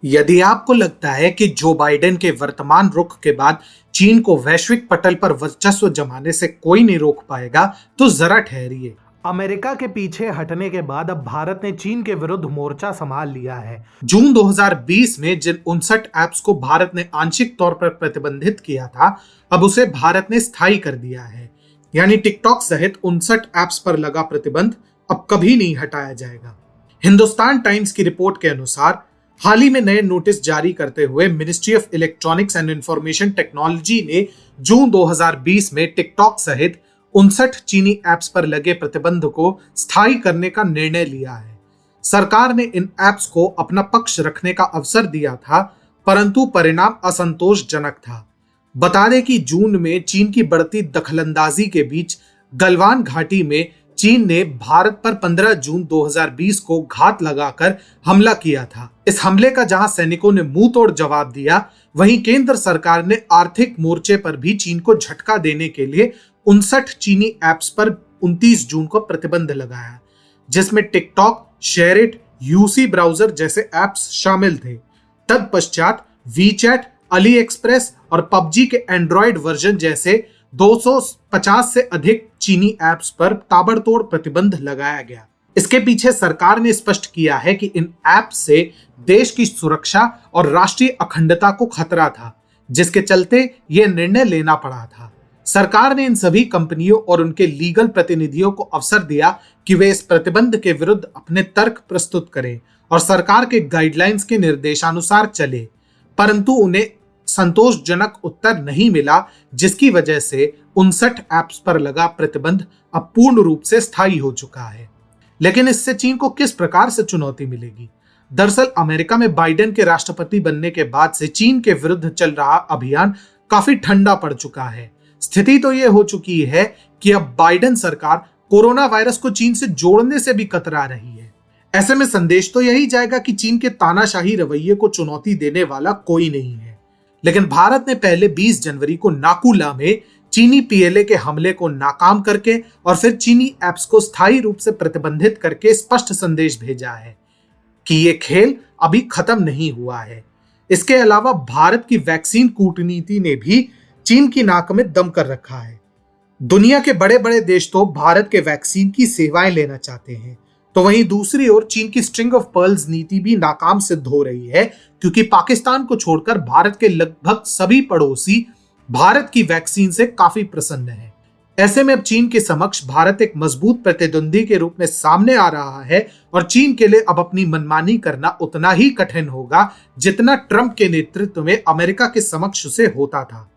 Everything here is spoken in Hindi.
यदि आपको लगता है कि जो बाइडेन के वर्तमान रुख के बाद चीन को वैश्विक पटल पर वर्चस्व जमाने से कोई नहीं रोक पाएगा, तो जरा ठहरिए। अमेरिका के पीछे हटने के बाद अब भारत ने चीन के विरुद्ध मोर्चा संभाल लिया है। जून 2020 में जिन 59 ऐप्स को भारत ने आंशिक तौर पर प्रतिबंधित किया था, अब उसे भारत ने स्थायी कर दिया है। यानी टिकटॉक सहित 59 ऐप्स पर लगा प्रतिबंध अब कभी नहीं हटाया जाएगा। हिंदुस्तान टाइम्स की रिपोर्ट के अनुसार हाल ही में नए नोटिस जारी करते हुए ministry of electronics and information technology ने जून 2020 में टिकटॉक सहित 59 चीनी ऐप्स पर लगे प्रतिबंध को स्थायी करने का निर्णय लिया है। सरकार ने इन ऐप्स को अपना पक्ष रखने का अवसर दिया था, परंतु परिणाम असंतोषजनक था। बता दें कि जून में चीन की बढ़ती दखलंदाजी के बीच गलवान घाटी में चीन ने भारत पर 15 जून 2020 को घात लगाकर हमला किया था। इस हमले का जहां सैनिकों ने मुंह तोड़ जवाब दिया, वहीं केंद्र सरकार ने आर्थिक मोर्चे पर भी चीन को झटका देने के लिए 59 चीनी ऐप्स पर 29 जून को प्रतिबंध लगाया, जिसमें टिकटॉक, शेयरिट, यूसी ब्राउजर जैसे ऐप्स शामिल थे। तत्पश्चात वीचैट, अली एक्सप्रेस और पबजी के एंड्रॉयड वर्जन जैसे 250 से अधिक चीनी ऐप्स पर ताबड़तोड़ प्रतिबंध लगाया गया। इसके पीछे सरकार ने स्पष्ट किया है कि इन ऐप्स से देश की सुरक्षा और राष्ट्रीय अखंडता को खतरा था, जिसके चलते यह निर्णय लेना पड़ा था। सरकार ने इन सभी कंपनियों और उनके लीगल प्रतिनिधियों को अवसर दिया कि वे इस प्रतिबंध के विरुद्ध अपने तर्क प्रस्तुत करें और सरकार के गाइडलाइंस के निर्देशानुसार चले, परंतु उन्हें संतोषजनक उत्तर नहीं मिला, जिसकी वजह से 59 ऐप्स पर लगा प्रतिबंध अब पूर्ण रूप से स्थायी हो चुका है। लेकिन इससे चीन को किस प्रकार से चुनौती मिलेगी? दरअसल अमेरिका में बाइडेन के राष्ट्रपति बनने के बाद से चीन के विरुद्ध चल रहा अभियान काफी ठंडा पड़ चुका है। स्थिति तो यह हो चुकी है कि अब बाइडेन सरकार कोरोना वायरस को चीन से जोड़ने से भी कतरा रही है। ऐसे में संदेश तो यही जाएगा कि चीन के तानाशाही रवैये को चुनौती देने वाला कोई नहीं है। लेकिन भारत ने पहले 20 जनवरी को नाकुला में चीनी पीएलए के हमले को नाकाम करके और फिर चीनी ऐप्स को स्थायी रूप से प्रतिबंधित करके स्पष्ट संदेश भेजा है कि यह खेल अभी खत्म नहीं हुआ है। इसके अलावा भारत की वैक्सीन कूटनीति ने भी चीन की नाक में दम कर रखा है। दुनिया के बड़े बड़े देश तो भारत के वैक्सीन की सेवाएं लेना चाहते हैं, तो वहीं दूसरी ओर चीन की स्ट्रिंग ऑफ पर्ल्स नीति भी नाकाम सिद्ध हो रही है, क्योंकि पाकिस्तान को छोड़कर भारत के लगभग सभी पड़ोसी भारत की वैक्सीन से काफी प्रसन्न हैं। ऐसे में अब चीन के समक्ष भारत एक मजबूत प्रतिद्वंदी के रूप में सामने आ रहा है और चीन के लिए अब अपनी मनमानी करना उतना ही कठिन होगा जितना ट्रंप के नेतृत्व में अमेरिका के समक्ष उसे होता था।